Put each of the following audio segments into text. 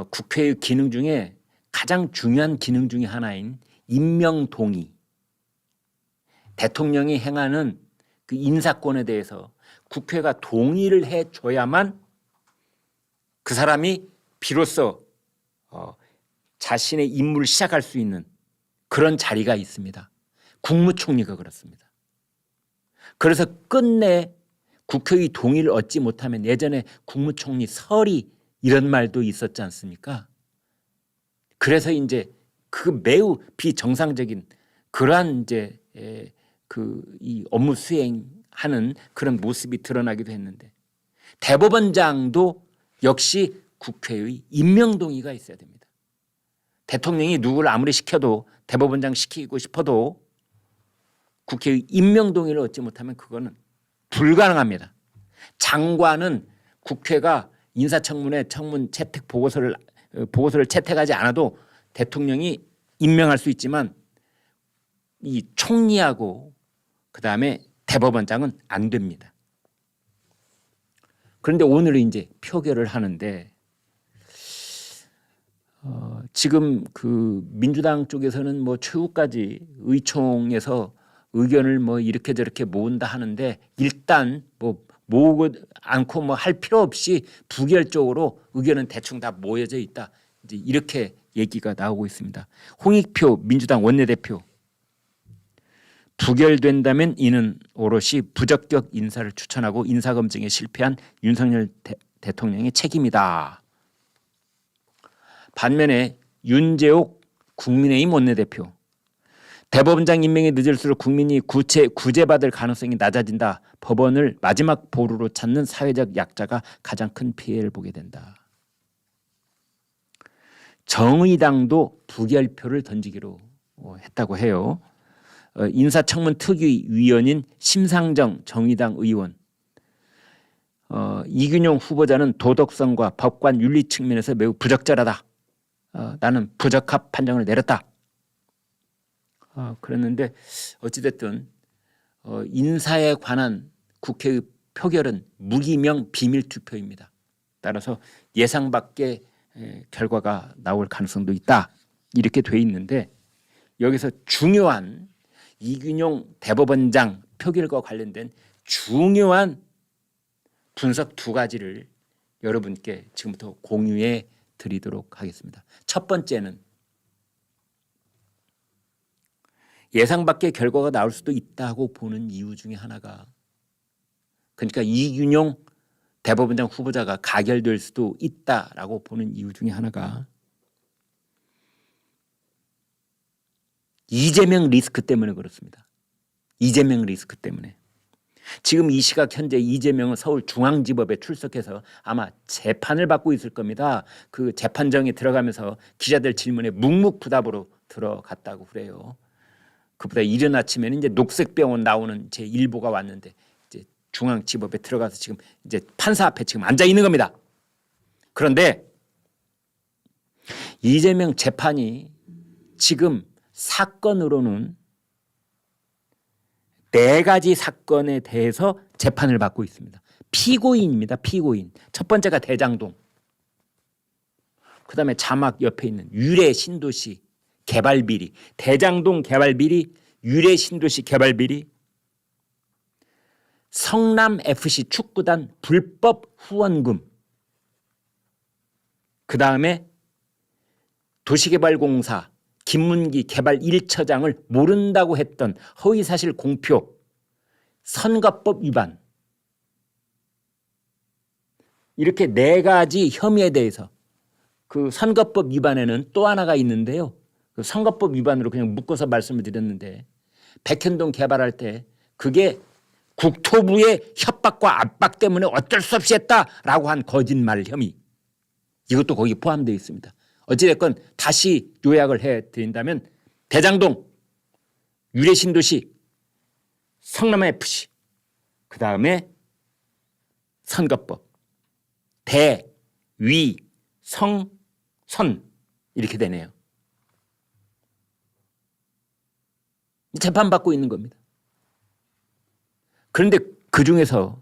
국회의 기능 중에 가장 중요한 기능 중에 하나인 임명동의, 대통령이 행하는 그 인사권에 대해서 국회가 동의를 해줘야만 그 사람이 비로소 자신의 임무를 시작할 수 있는 그런 자리가 있습니다. 국무총리가 그렇습니다. 그래서 끝내 국회의 동의를 얻지 못하면 예전에 국무총리 설이 이런 말도 있었지 않습니까? 그래서 이제 그 매우 비정상적인 그러한 이제 이 업무 수행하는 그런 모습이 드러나기도 했는데 대법원장도 역시 국회의 임명 동의가 있어야 됩니다. 대통령이 누구를 아무리 시켜도 대법원장 시키고 싶어도 국회의 임명 동의를 얻지 못하면 그거는 불가능합니다. 장관은 국회가 인사청문회 청문 채택 보고서를 채택하지 않아도 대통령이 임명할 수 있지만 이 총리하고 그다음에 대법원장은 안 됩니다. 그런데 오늘은 이제 표결을 하는데 지금 그 민주당 쪽에서는 뭐 최후까지 의총에서 의견을 뭐 이렇게 저렇게 모은다 하는데 일단 뭐 모으고 않고 뭐 할 필요 없이 부결적으로 의견은 대충 다 모여져 있다. 이제 이렇게 얘기가 나오고 있습니다. 홍익표 민주당 원내대표 부결된다면 이는 오롯이 부적격 인사를 추천하고 인사검증에 실패한 윤석열 대통령의 책임이다. 반면에 윤재옥 국민의힘 원내대표 대법원장 임명이 늦을수록 국민이 구제받을 가능성이 낮아진다. 법원을 마지막 보루로 찾는 사회적 약자가 가장 큰 피해를 보게 된다. 정의당도 부결표를 던지기로 했다고 해요. 인사청문 특위위원인 심상정 정의당 의원 이균용 후보자는 도덕성과 법관 윤리 측면에서 매우 부적절하다. 나는 부적합 판정을 내렸다. 그랬는데 어찌됐든 인사에 관한 국회의 표결은 무기명 비밀투표입니다. 따라서 예상 밖의 결과가 나올 가능성도 있다. 이렇게 돼 있는데 여기서 중요한 이균용 대법원장 표결과 관련된 중요한 분석 두 가지를 여러분께 지금부터 공유해 드리도록 하겠습니다. 첫 번째는 예상 밖의 결과가 나올 수도 있다고 보는 이유 중에 하나가 그러니까 이균용 대법원장 후보자가 가결될 수도 있다라고 보는 이유 중에 하나가 이재명 리스크 때문에 그렇습니다. 이재명 리스크 때문에. 지금 이 시각 현재 이재명은 서울중앙지법에 출석해서 아마 재판을 받고 있을 겁니다. 그 재판정에 들어가면서 기자들 질문에 묵묵부답으로 들어갔다고 그래요. 그보다 이른 아침에는 이제 녹색병원 나오는 제 일보가 왔는데 이제 중앙지법에 들어가서 지금 이제 판사 앞에 지금 앉아 있는 겁니다. 그런데 이재명 재판이 지금 사건으로는 4가지 사건에 대해서 재판을 받고 있습니다. 피고인입니다. 피고인. 첫 번째가 대장동. 그다음에 자막 옆에 있는 유래 신도시 개발 비리, 대장동 개발 비리, 유래 신도시 개발 비리, 성남 FC 축구단 불법 후원금, 그 다음에 도시개발공사 김문기 개발 1처장을 모른다고 했던 허위사실 공표, 선거법 위반, 이렇게 4가지 혐의에 대해서 그 선거법 위반에는 또 하나가 있는데요. 그 선거법 위반으로 그냥 묶어서 말씀을 드렸는데 백현동 개발할 때 그게 국토부의 협박과 압박 때문에 어쩔 수 없이 했다라고 한 거짓말 혐의. 이것도 거기 포함되어 있습니다. 어찌됐건 다시 요약을 해드린다면 대장동, 유래신도시, 성남FC, 그 다음에 선거법, 대, 위, 성, 선 이렇게 되네요. 재판받고 있는 겁니다. 그런데 그중에서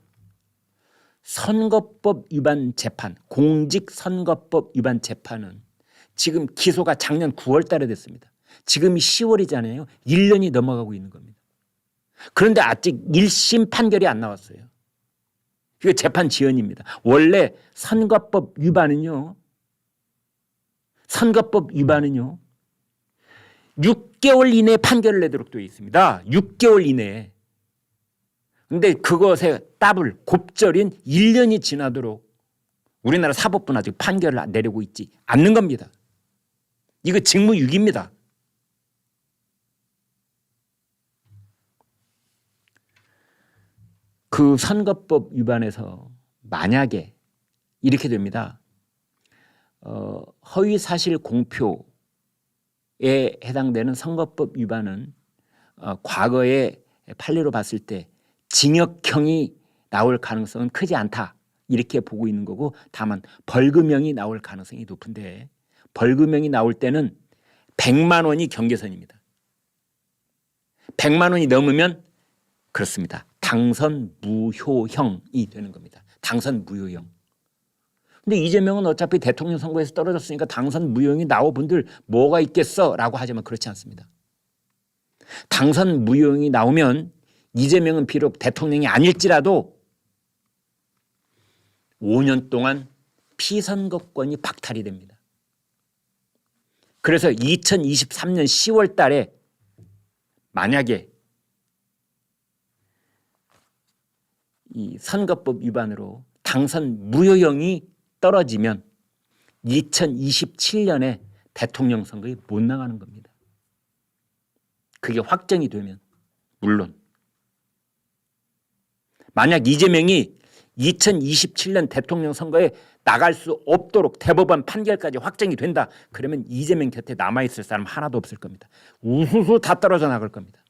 선거법 위반 재판, 공직선거법 위반 재판은 지금 기소가 작년 9월 달에 됐습니다. 지금이 10월이잖아요. 1년이 넘어가고 있는 겁니다. 그런데 아직 1심 판결이 안 나왔어요. 이거 재판 지연입니다. 원래 선거법 위반은요. 6개월 이내에 판결을 내도록 되어 있습니다. 6개월 이내에. 그런데 그것에 더블 곱절인 1년이 지나도록 우리나라 사법부는 아직 판결을 내리고 있지 않는 겁니다. 이거 직무유기입니다. 그 선거법 위반에서 만약에 이렇게 됩니다. 허위사실 공표에 해당되는 선거법 위반은 과거의 판례로 봤을 때 징역형이 나올 가능성은 크지 않다. 이렇게 보고 있는 거고 다만 벌금형이 나올 가능성이 높은데 벌금형이 나올 때는 100만 원이 경계선입니다. 100만 원이 넘으면 그렇습니다. 당선 무효형이 되는 겁니다. 당선 무효형. 근데 이재명은 어차피 대통령 선거에서 떨어졌으니까 당선 무효형이 나오분들 뭐가 있겠어? 라고 하지만 그렇지 않습니다. 당선 무효형이 나오면 이재명은 비록 대통령이 아닐지라도 5년 동안 피선거권이 박탈이 됩니다. 그래서 2023년 10월 달에 만약에 이 선거법 위반으로 당선 무효형이 떨어지면 2027년에 대통령 선거에 못 나가는 겁니다. 그게 확정이 되면 물론 만약 이재명이 2027년 대통령 선거에 나갈 수 없도록 대법원 판결까지 확정이 된다. 그러면 이재명 곁에 남아있을 사람 하나도 없을 겁니다. 우수수 다 떨어져 나갈 겁니다.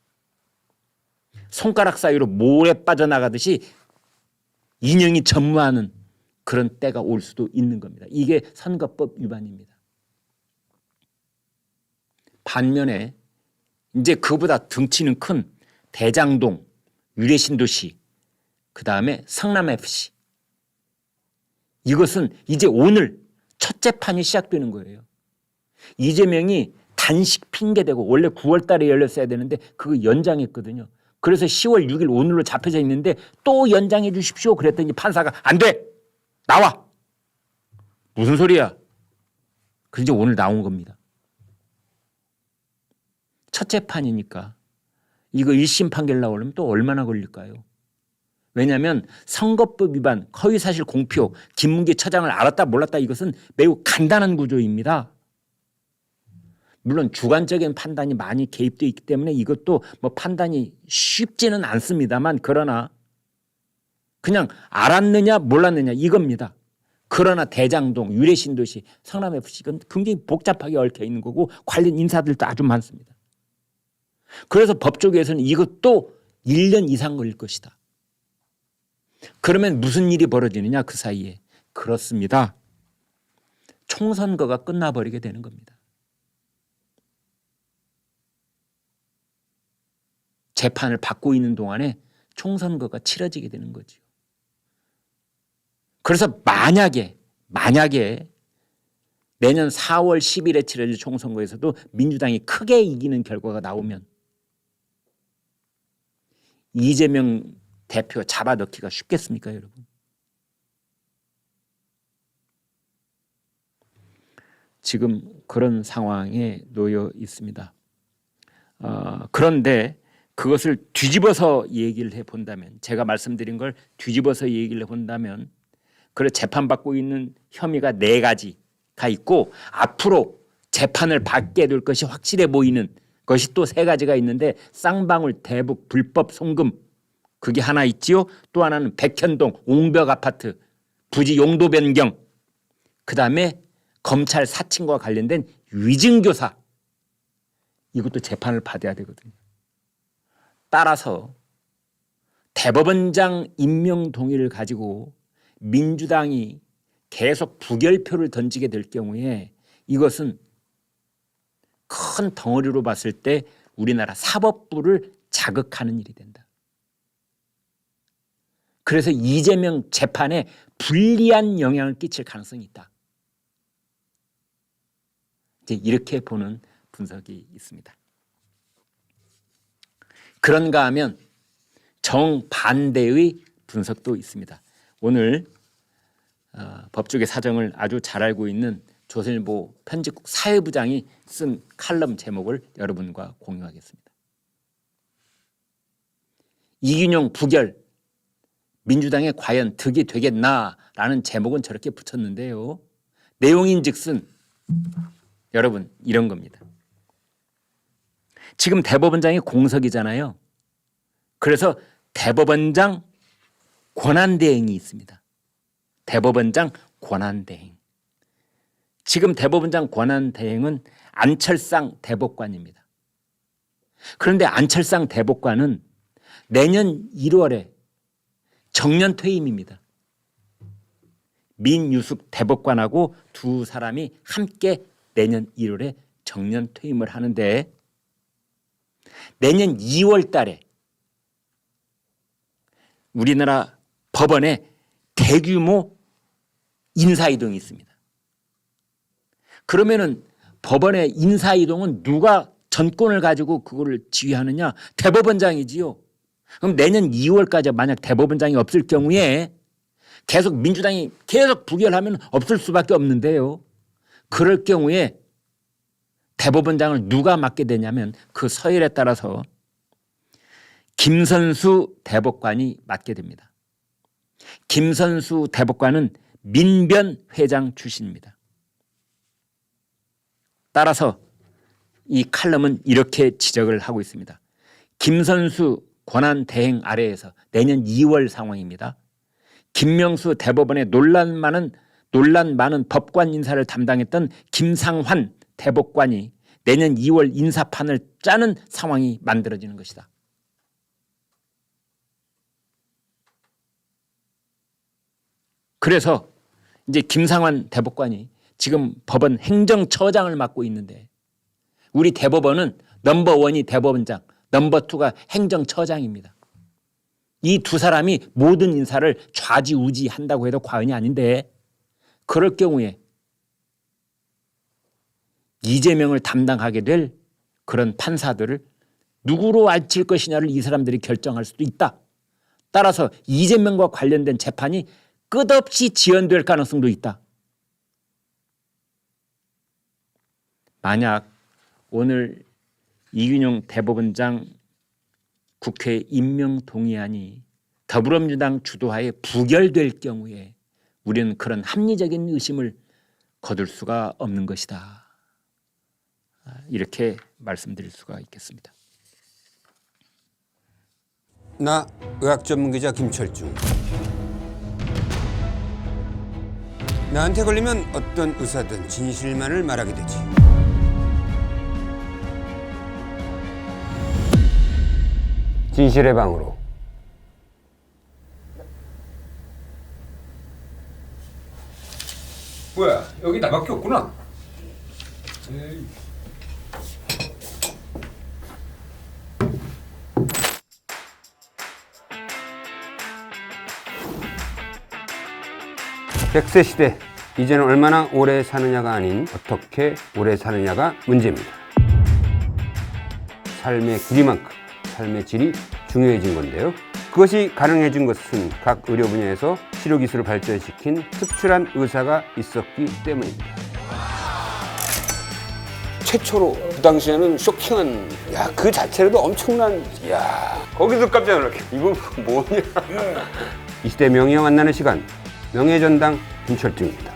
손가락 사이로 모래 빠져나가듯이 인형이 전무하는 그런 때가 올 수도 있는 겁니다. 이게 선거법 위반입니다. 반면에 이제 그보다 등치는 큰 대장동, 유래신도시, 그 다음에 성남FC. 이것은 이제 오늘 첫 재판이 시작되는 거예요. 이재명이 단식 핑계대고 원래 9월 달에 열렸어야 되는데 그거 연장했거든요. 그래서 10월 6일 오늘로 잡혀져 있는데 또 연장해 주십시오. 그랬더니 판사가 안 돼. 나와. 무슨 소리야. 그래서 이제 오늘 나온 겁니다. 첫 재판이니까 이거 1심 판결 나오려면 또 얼마나 걸릴까요? 왜냐하면 선거법 위반, 허위사실 공표, 김문기 처장을 알았다 몰랐다 이것은 매우 간단한 구조입니다. 물론 주관적인 판단이 많이 개입되어 있기 때문에 이것도 뭐 판단이 쉽지는 않습니다만 그러나 그냥 알았느냐 몰랐느냐 이겁니다. 그러나 대장동, 유래신도시, 성남FC는 굉장히 복잡하게 얽혀 있는 거고 관련 인사들도 아주 많습니다. 그래서 법조계에서는 이것도 1년 이상 걸릴 것이다. 그러면 무슨 일이 벌어지느냐 그 사이에. 그렇습니다. 총선거가 끝나버리게 되는 겁니다. 재판을 받고 있는 동안에 총선거가 치러지게 되는 거죠. 그래서 만약에 내년 4월 10일에 치러질 총선거에서도 민주당이 크게 이기는 결과가 나오면 이재명 대표 잡아넣기가 쉽겠습니까, 여러분? 지금 그런 상황에 놓여 있습니다. 그런데 그것을 뒤집어서 얘기를 해본다면 제가 말씀드린 걸 뒤집어서 얘기를 해본다면 그래 재판받고 있는 혐의가 4가지가 있고 앞으로 재판을 받게 될 것이 확실해 보이는 것이 또 3가지가 있는데 쌍방울 대북 불법 송금 그게 하나 있지요. 또 하나는 백현동 옹벽 아파트 부지 용도 변경 그다음에 검찰 사칭과 관련된 위증교사 이것도 재판을 받아야 되거든요. 따라서 대법원장 임명 동의를 가지고 민주당이 계속 부결표를 던지게 될 경우에 이것은 큰 덩어리로 봤을 때 우리나라 사법부를 자극하는 일이 된다. 그래서 이재명 재판에 불리한 영향을 끼칠 가능성이 있다. 이제 이렇게 보는 분석이 있습니다. 그런가 하면 정반대의 분석도 있습니다. 오늘 법조계 사정을 아주 잘 알고 있는 조선일보 편집국 사회부장이 쓴 칼럼 제목을 여러분과 공유하겠습니다. 이균용 부결, 민주당에 과연 득이 되겠나라는 제목은 저렇게 붙였는데요. 내용인즉슨 여러분 이런 겁니다. 지금 대법원장이 공석이잖아요. 그래서 대법원장 권한대행이 있습니다. 대법원장 권한대행. 지금 대법원장 권한대행은 안철상 대법관입니다. 그런데 안철상 대법관은 내년 1월에 정년 퇴임입니다. 민유숙 대법관하고 두 사람이 함께 내년 1월에 정년 퇴임을 하는데 내년 2월 달에 우리나라 법원에 대규모 인사이동이 있습니다. 그러면은 법원의 인사이동은 누가 전권을 가지고 그거를 지휘하느냐? 대법원장이지요. 그럼 내년 2월까지 만약 대법원장이 없을 경우에 계속 민주당이 계속 부결하면 없을 수밖에 없는데요. 그럴 경우에 대법원장을 누가 맡게 되냐면 그 서열에 따라서 김선수 대법관이 맡게 됩니다. 김선수 대법관은 민변 회장 출신입니다. 따라서 이 칼럼은 이렇게 지적을 하고 있습니다. 김선수 권한 대행 아래에서 내년 2월 상황입니다. 김명수 대법원의 논란 많은 법관 인사를 담당했던 김상환 대법관이 내년 2월 인사판을 짜는 상황이 만들어지는 것이다. 그래서 이제 김상환 대법관이 지금 법원 행정처장을 맡고 있는데 우리 대법원은 넘버1이 대법원장, 넘버2가 행정처장입니다. 이 두 사람이 모든 인사를 좌지우지한다고 해도 과언이 아닌데 그럴 경우에 이재명을 담당하게 될 그런 판사들을 누구로 앉힐 것이냐를 이 사람들이 결정할 수도 있다. 따라서 이재명과 관련된 재판이 끝없이 지연될 가능성도 있다. 만약 오늘 이균용 대법원장 국회 임명 동의안이 더불어민주당 주도하에 부결될 경우에 우리는 그런 합리적인 의심을 거둘 수가 없는 것이다. 이렇게 말씀드릴 수가 있겠습니다. 나 의학 전문기자 김철중. 나한테 걸리면 어떤 의사든 진실만을 말하게 되지. 진실의 방으로. 뭐야, 여기 나밖에 없구나. 에이. 백세 시대, 이제는 얼마나 오래 사느냐가 아닌 어떻게 오래 사느냐가 문제입니다. 삶의 길이만큼 삶의 질이 중요해진 건데요. 그것이 가능해진 것은 각 의료 분야에서 치료 기술을 발전시킨 특출한 의사가 있었기 때문입니다. 최초로 그 당시에는 쇼킹한, 그 자체로도 엄청난, 거기서 깜짝 놀랐게. 이건 뭐냐. 이 시대 명예와 만나는 시간, 명예전당 김철중입니다.